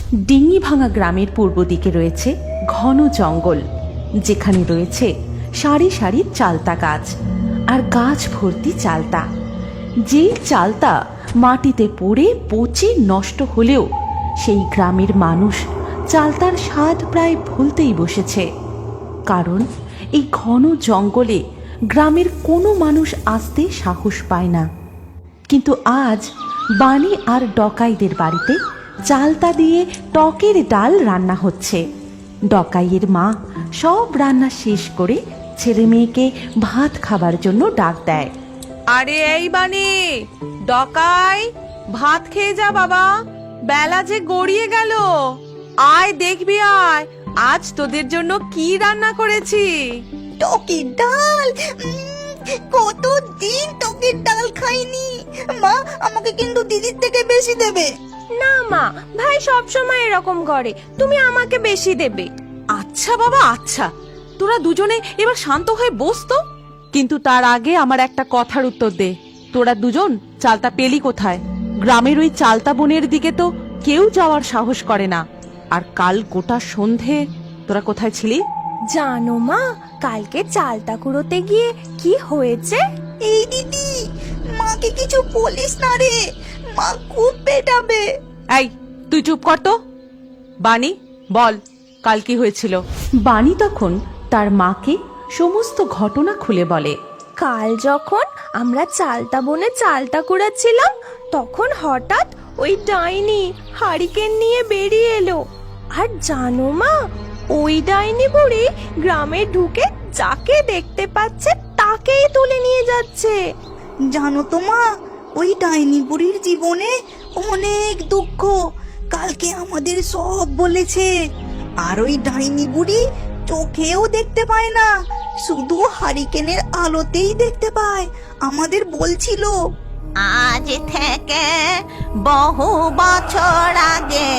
ডিঙি ভাঙা গ্রামের পূর্ব দিকে রয়েছে ঘন জঙ্গল, যেখানে রয়েছে সারি সারি চালতা গাছ আর গাছ ভর্তি চালতা। যেই চালতা মাটিতে পড়ে পচে নষ্ট হলেও সেই গ্রামের মানুষ চালতার স্বাদ প্রায় ভুলতেই বসেছে। কারণ এই ঘন জঙ্গলে গ্রামের কোনো মানুষ আসতে সাহস পায় না। কিন্তু আজ বানি আর ডকাইদের বাড়িতে চালতা দিয়ে টকের ডাল রান্না হচ্ছে। ডকাইয়ের মা সব রান্না শেষ করে ছেলে মেয়েকে ভাত খাবার জন্য ডাক দেয়। আরে এই বানি, ডকাই, ভাত খেয়ে যা বাবা, বেলা যে গড়িয়ে গেল। আয় দেখবি, আয় আজ তোদের জন্য কি রান্না করেছি। টকের ডাল, কতদিন টকের ডাল খাইনি। মা, আমাকে কিন্তু দিদির থেকে বেশি দেবে। না মা, ভাই সব সময় এরকম করে, তুমি আমাকে বেশি দেবে। আচ্ছা বাবা আচ্ছা, তোরা দুজনে এবার শান্ত হয়ে বস তো। কিন্তু তার আগে আমার একটা কথার উত্তর দে, তোরা দুজন চালতা পেলি কোথায়? গ্রামের ওই চালতা বনের দিকে তো কেউ যাওয়ার সাহস করে না। আর কাল গোটা সন্ধে তোরা কোথায় ছিলি? জানো মা, কালকে চালতা কুড়োতে গিয়ে কি হয়েছে? এই দিদি, মাকে কিছু বলিস না রে, মা খুব পেটাবে। এই তুই চুপ কর তো। বানি, বল কাল কি হয়েছিল? বানি তখন তার মাকে সমস্ত ঘটনা খুলে বলে। কাল যখন আমরা চালতা বনে চালতা কুড়াচ্ছিলাম, তখন হঠাৎ ওই ডাইনি হারিকেন নিয়ে বেরিয়ে এলো। আর জানো মা, ওই ডাইনি বুড়ি গ্রামে ঢুকে যাকে দেখতে পাচ্ছে তাকেই তুলে নিয়ে যাচ্ছে। জানো তো মা, ওই ডাইনি বুড়ির জীবনে অনেক দুঃখ, কালকে আমাদের সব বলেছে। আর ওই ডাইনি বুড়ি চোখেও দেখতে পায় না, শুধু হারিকেনের আলোতেই দেখতে পায়, আমাদের বলছিল। আজ থেকে বহু বছর আগে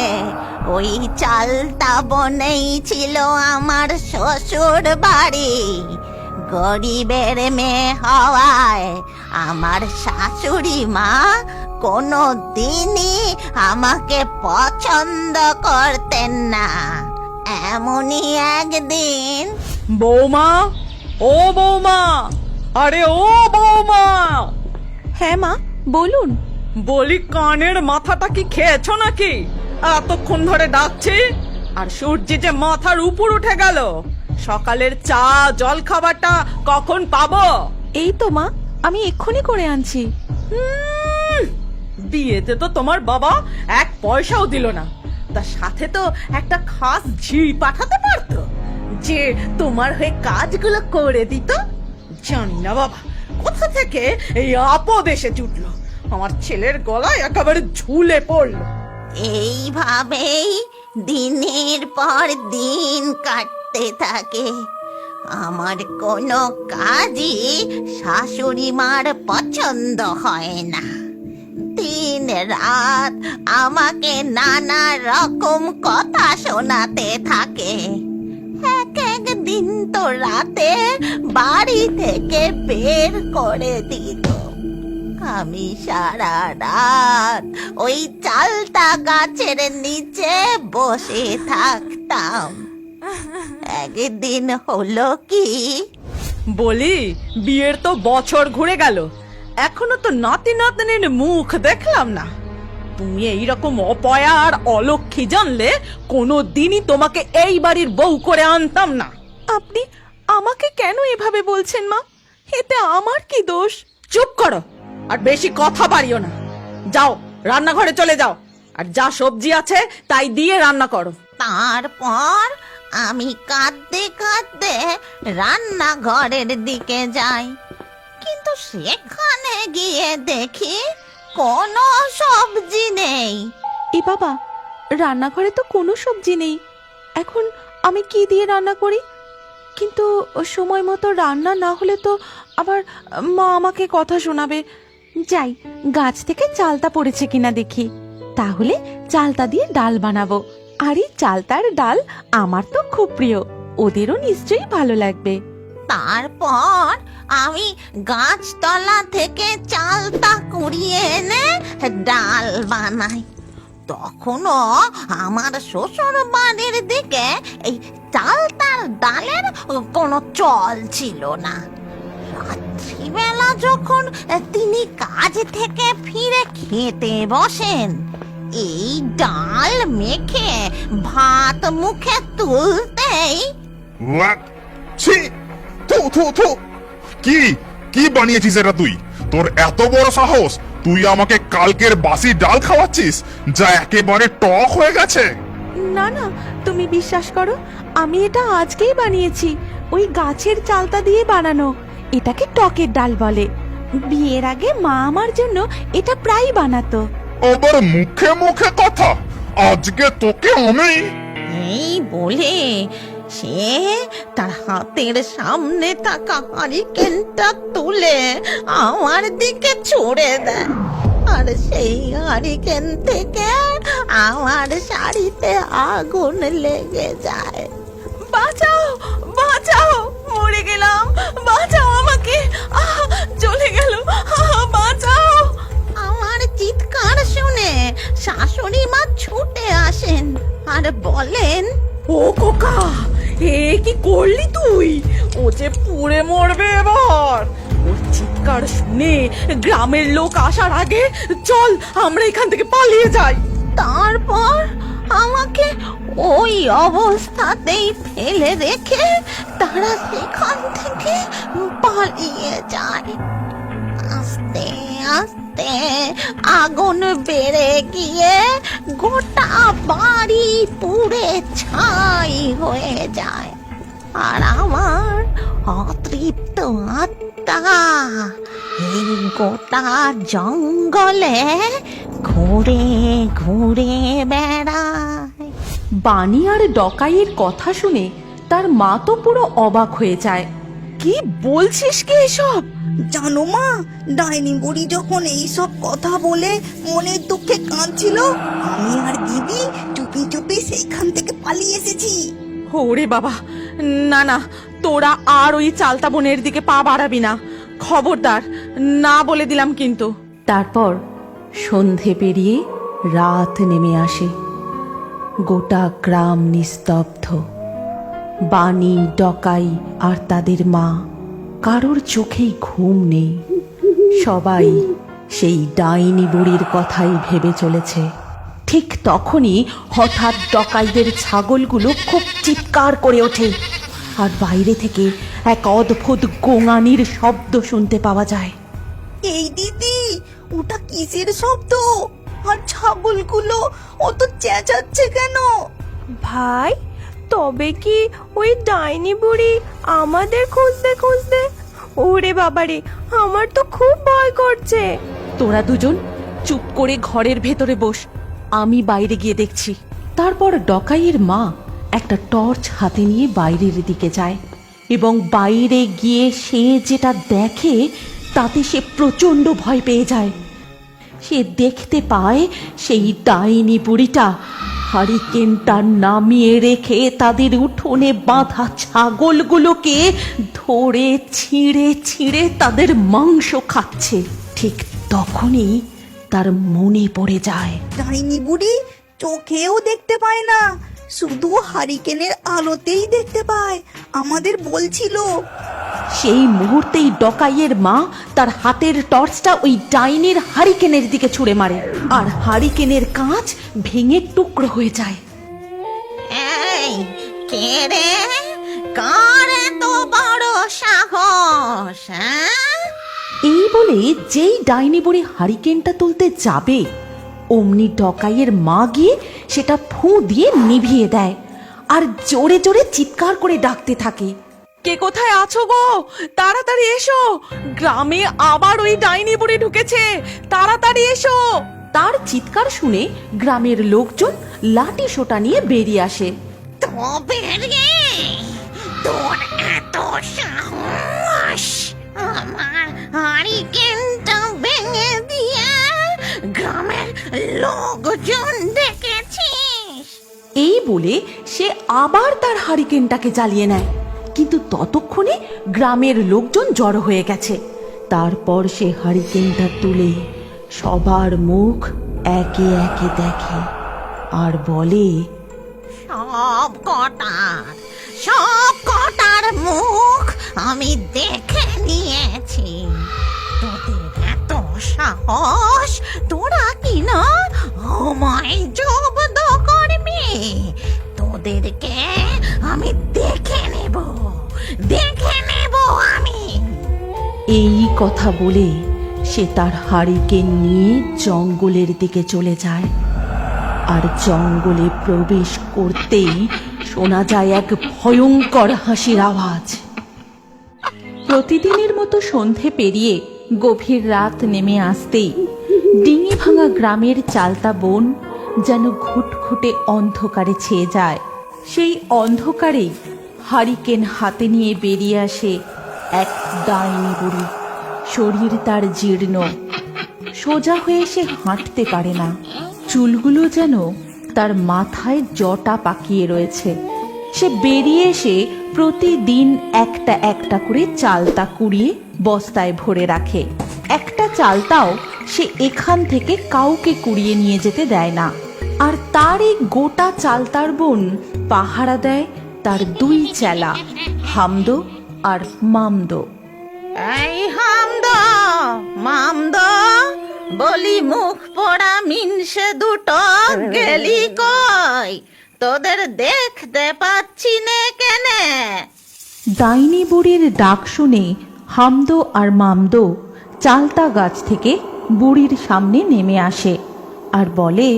ওই চালতা বনেই ছিল আমার শ্বশুর বাড়ি। গরিবের মেয়ে হওয়ায় আমার শাশুড়ি মা কোনো দিনই আমাকে পছন্দ করতেন না। এমনই একদিন, বৌমা, ও বৌমা, আরে ও বৌমা। হ্যাঁ মা, বলুন। বলি কানের মাথাটা কি খেয়েছো নাকি? এতক্ষণ ধরে ডাকছি, আর সূর্য যে মাথার উপর উঠে গেল। সকালের চা জল খাবারটা কখন পাবো? এই তো মা, আমি এক্ষুনি করে আনছি। বিয়েতে তো তোমার বাবা এক পয়সাও দিল না, তার সাথে তো একটা খাস ঝি পাঠাতে পারতো, যে তোমার হয়ে কাজগুলো করে দিত। জানি না বাবা কোথা থেকে এই আপদ এসে জুটলো, আমার ছেলের গলায় একেবারে ঝুলে পড়লো। এইভাবেই দিনের পর দিন কাটতে থাকে। আমার কোনো কাজই শাশুড়ি মার পছন্দ হয় না। দিন রাত আমাকে নানা রকম কথা শোনাতে থাকে। এক এক দিন তো রাতে বাড়ি থেকে বের করে দিত। আমি সারা রাত ওই চালতা গাছের নিচে বসে থাকতাম। একদিন হলো কি, বলি বিয়ের তো বছর ঘুরে গেল, এখনো তো নাতি নাতনির মুখ দেখলাম না। তুমি এইরকম অপয়া আর অলক্ষী জানলে কোনো দিনই তোমাকে এই বাড়ির বউ করে আনতাম না। আপনি আমাকে কেন এভাবে বলছেন মা? এতে আমার কি দোষ? চুপ করো, আর বেশি কথা বাড়িও না। যাও রান্নাঘরে চলে যাও, আর যা সবজি আছে তাই দিয়ে রান্না করো। তারপর আমি কাঁদতে কাঁদতে রান্নাঘরের দিকে যাই, কিন্তু সেখানে গিয়ে দেখি কোনো সবজি নেই। এ বাবা, রান্নাঘরে তো কোনো সবজি নেই, এখন আমি কি দিয়ে রান্না করি? কিন্তু সময় মতো রান্না না হলে তো আবার মা আমাকে কথা শোনাবে। যাই, গাছ থেকে চালতা পড়েছে কিনা দেখি, তাহলে চালতা দিয়ে ডাল বানাবো। আর এই চালতার ডাল আমার তো খুব প্রিয়, ওদেরও নিশ্চয়ই ভালো লাগবে। তারপর আমি গাছতলা থেকে চালতা কুড়িয়ে এনে ডাল বানাই। তখনও আমার শ্বশুর বাড়ির দিকে এই চালতার ডালের কোনো চল ছিল না। রাত্রিবেলা যখন তিনি কাজ থেকে ফিরে খেতে বসেন, এই ডাল মেখে ভাত মুখে তুলতেই What? ছি! থু থু থু! কি কি বানিয়েছিস এটা তুই? তোর এত বড় সাহস, তুই আমাকে কালকের বাসি ডাল খাওয়াচ্ছিস যা একেবারে টক হয়ে গেছে। না না, তুমি বিশ্বাস করো, আমি এটা আজকেই বানিয়েছি। ওই গাছের চালতা দিয়ে বানানো। এটাকে টকের ডাল বলে। বিয়ের আগে মা আমার জন্য এটা প্রায় বানাতো। আবার মুখে মুখে কথা, আজকে তোকে আমি। এই বলে সে তার হাতের সামনে থাকা হারিকেনটা তুলে আমার দিকে ছুঁড়ে দেয়, আর সেই হারিকেন থেকে আমার শাড়িতে আগুন লেগে যায়। বাঁচাও বাঁচাও, মরে গেলাম, বাঁচাও আমাকে, চলে গেল, বাঁচাও। আমার চিৎকার শুনে শাশুড়ি মা ছুটে আসেন আর বলেন, ও খোকা, এ কি করলি তুই? ও যে পুড়ে মরবে এবার। ওর চিৎকার শুনে গ্রামের লোক আসার আগে চল আমরা এখান থেকে পালিয়ে যাই। তারপর আমাকে ওই অবস্থাতেই ফেলে রেখে তারা সেখান থেকে পালিয়ে যায়। আস্তে আস্তে আগুন বেড়ে গিয়ে গোটা বাড়ি পুড়ে ছাই হয়ে যায়, আর আমার অতৃপ্ত আত্মা এই গোটা জঙ্গলে ঘুরে ঘুরে বেড়ায়। বানি আর ডকাইয়ের কথা শুনে তার মা তো পুরো অবাক হয়ে যায়। কি বলছিস কি এসব? জানো মা, ডাইনি বুড়ি যখন এইসব কথা বলে মনের দুঃখে কাঁদছিল, আমি আর দিদি চুপি চুপি সেইখান থেকে পালিয়ে এসেছি। ওরে বাবা, না না, তোরা আর ওই চালতা বনের দিকে পা বাড়াবি না, খবরদার, না বলে দিলাম কিন্তু। তারপর সন্ধে পেরিয়ে রাত নেমে আসে। গোটা গ্রাম নিস্তব্ধ। বানি, ডকাই আর তাদের মা কারোর চোখেই ঘুম নেই। সবাই সেই ডাইনি বুড়ির কথাই ভেবে চলেছে। ঠিক তখনই হঠাৎ ডকাইদের ছাগলগুলো খুব চিৎকার করে ওঠে, আর বাইরে থেকে এক অদ্ভুত গোঙানির শব্দ শুনতে পাওয়া যায়। এই দিদি, ওটা কিসের শব্দ? আর ছাগলগুলো অত চেঁচাচ্ছে কেন? ভাই, তবে কি ওই ডাইনি বুড়ি আমাদের খুঁজতে খুঁজতে? ওরে বাবারে, আমার তো খুব ভয় করছে। তোরা দুজন চুপ করে ঘরের ভেতরে বস, আমি বাইরে গিয়ে দেখছি। তারপর ডকাইয়ের মা একটা টর্চ হাতে নিয়ে বাইরের দিকে যায়, এবং বাইরে গিয়ে সে যেটা দেখে তাতে সে প্রচন্ড ভয় পেয়ে যায়। সে দেখতে পায় সেই ডাইনি বুড়িটা হারিকেনটা নামিয়ে রেখে তাদের উঠোনে বাঁধা ছাগলগুলোকে ধরে ছিঁড়ে ছিঁড়ে তাদের মাংস খাচ্ছে। ঠিক তখনই তার মনে পড়ে যায় ডাইনি বুড়ি চোখেও দেখতে পায় না, শুধু হারিকেনের আলোতেই দেখতে পায়, আমাদের বলছিল। সেই মুহূর্তেই ডকাইয়ের মা তার হাতের টর্চটা ওই ডাইনির হারিকেনের দিকে ছুঁড়ে মারে, আর হারিকেনের কাঁচ ভেঙে টুকরো হয়ে যায়। এই কে রে? কার এত বড় সাহস? এই বলে যেই ডাইনি বুড়ি হারিকেনটা তুলতে যাবে, অমনি ডকাইয়ের মা গিয়ে সেটা ফুঁ দিয়ে নিভিয়ে দেয়, আর জোরে জোরে চিৎকার করে ডাকতে থাকে, কে কোথায় আছো গো? তাড়াতাড়ি এসো, গ্রামে আবার ওই ডাইনি বুড়ি ঢুকেছে, তাড়াতাড়ি এসো। তার চিৎকার শুনে গ্রামের লোকজন লাঠি সোটা নিয়ে বেরিয়ে আসে। তবে রে, তোর এত সাহস আমার হারিকেনটা ভেঙে দিয়ে গ্রামের লোকজন ডেকেছিস? এই বলে সে আবার তার হারিকেনটাকে জ্বালিয়ে নেয়, কিন্তু ততক্ষণে গ্রামের লোকজন জড়ো হয়ে গেছে। তারপর সে হারিকেনটা তুলে সবার মুখ একে একে দেখে। আর বলে, সব কটার মুখ আমি দেখে নিয়েছি। তোদের এত সাহস, তোরা কিনা আমায় জব্দ করবি? তোদেরকে আমি দেখে নেব আমি। এই কথা বলে সে তার হারিকেন নিয়ে জঙ্গলের দিকে চলে যায়। আর জঙ্গলে প্রবেশ করতেই শোনা যায় এক ভয়ঙ্কর হাসির আওয়াজ। প্রতিদিনের মতো সন্ধে পেরিয়ে গভীর রাত নেমে আসতেই ডিঙি ভাঙা গ্রামের চালতা বন যেন ঘুটঘুটে অন্ধকারে ছেয়ে যায়। সেই অন্ধকারেই হারিকেন হাতে নিয়ে বেরিয়ে আসে এক ডাইনি বুড়ি। শরীর তার জীর্ণ, সোজা হয়ে সে হাঁটতে পারে না। চুলগুলো যেন তার মাথায় জটা পাকিয়ে রয়েছে। সে বেরিয়ে এসে প্রতিদিন একটা একটা করে চালতা কুড়িয়ে বস্তায় ভরে রাখে। একটা চালতাও সে এখান থেকে কাউকে কুড়িয়ে নিয়ে যেতে দেয় না। আর তার এই গোটা চালতার বন পাহারা দেয় তার দুই চেলা, হামদো আর মামদো। এই মামদো, বলি মুখ পোড়া মিনসে দুটো গেলি কই? তোদের দেখতে পাচ্ছি নে কেনে? ডাইনি বুড়ির ডাক শুনে হামদো আর মামদো চালতা গাছ থেকে বুড়ির সামনে নেমে আসে আর বলে,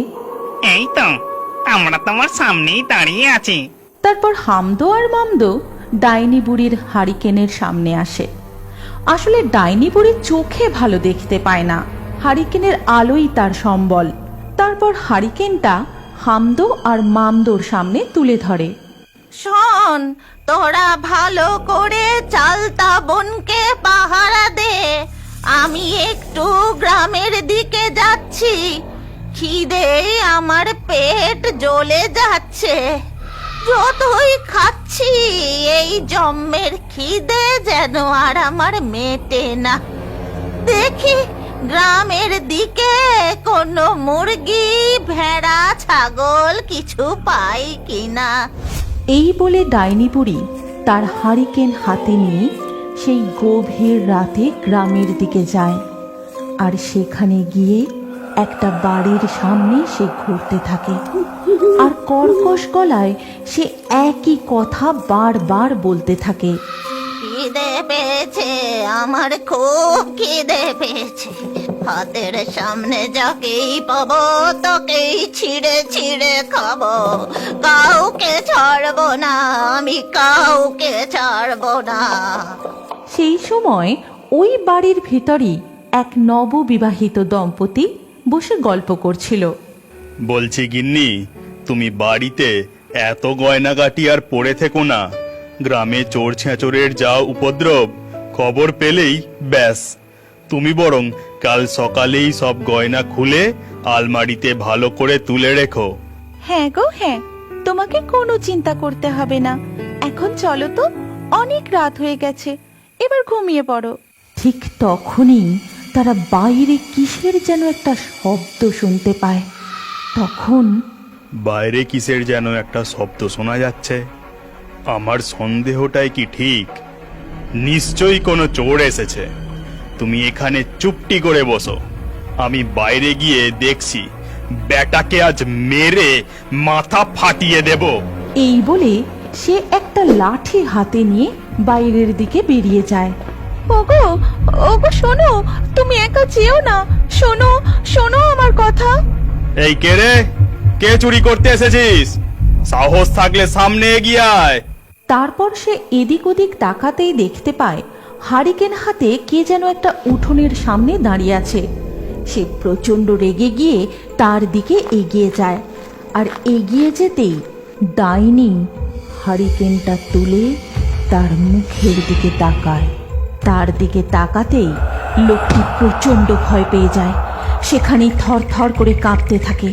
এই তো আমরা তোমার সামনেই দাঁড়িয়ে আছি। তারপর হামদো আর মামদো ডাইনি বুড়ির হারিকেনের সামনে আসে। আসলে ডাইনি বুড়ি চোখে ভালো দেখতে পায় না, হারিকেনের আলোই তার সম্বল। তারপর হারিকেনটা হামদো আর মামদোর সামনে তুলে ধরে। শোন, তোরা ভালো করে চালতা বনকে পাহারা দে। আমি একটু গ্রামের দিকে যাচ্ছি। খিদে আমার পেট জ্বলে যাচ্ছে। যতই খাচ্ছি এই জম্মের খিদে যেন আর আমার মেটে না। দেখি গ্রামের দিকে কোনো মুরগি, ভেড়া, ছাগল কিছু পাই কিনা। এই বলে ডাইনি বুড়ি তার হারিকেন হাতে নিয়ে সেই গভীর রাতে গ্রামের দিকে যায়। আর সেখানে গিয়ে একটা বাড়ির সামনে সে ঘুরতে থাকে। আর কর্কশ গলায় সে একই কথা বারবার বলতে থাকে। খিদে পেয়েছে, আমার খুব খিদে পেয়েছে। হাতের সামনে যাকেই পাবো তাকেই ছিঁড়ে ছিঁড়ে খাবো। কাউকে ছাড়বো না, আমি কাউকে ছাড়বো না। সেই সময় ওই বাড়ির ভিতরই এক নববিবাহিত দম্পতি বসে গল্প করছিল। বলছি গিন্নি, তুমি বাড়িতে এত গয়নাগাটি আর পড়ে থেকো না। গ্রামে চোর ছেঁচোরের যা উপদ্রব, খবর পেলেই ব্যাস। তুমি বরং কাল সকালেই সব গয়না খুলে আলমারিতে ভালো করে তুলে রেখো। হ্যাঁ গো হ্যাঁ, তোমাকে কোনো চিন্তা করতে হবে না। এখন চলো তো, অনেক রাত হয়ে গেছে, এবার ঘুমিয়ে পড়ো। ঠিক তখনই তারা বাইরে কিসের যেন একটা শব্দ শুনতে পায়। তখন বাইরে কিসের যেন একটা শব্দ শোনা যাচ্ছে। আমার সন্দেহটাই কি ঠিক? নিশ্চয়ই কোনো চোর এসেছে। তুমি এখানে চুপটি করে বসো, আমি বাইরে গিয়ে দেখছি। বেটাকে আজ মেরে মাথা ফাটিয়ে দেব। এই বলে সে একটা লাঠি হাতে নিয়ে বাইরের দিকে বেরিয়ে যায়। ওগো ওগো শোনো, তুমি একা যেও না। শোনো শোনো আমার কথা। এই কে রে? কে চুরি করতে এসেছিস? সাহস থাকলে সামনে এগিয়ে আয়। তারপর সে এদিক ওদিক তাকাতেই দেখতে পায় হারিকেন হাতে কে যেন একটা উঠোনের সামনে দাঁড়িয়ে আছে। সে প্রচণ্ড রেগে গিয়ে তার দিকে এগিয়ে যায়। আর এগিয়ে যেতেই ডাইনি হারিকেনটা তুলে তার মুখের দিকে তাকায়। তার দিকে তাকাতেই লোকটি প্রচণ্ড ভয় পেয়ে যায়। সেখানেই থরথর করে কাঁপতে থাকে।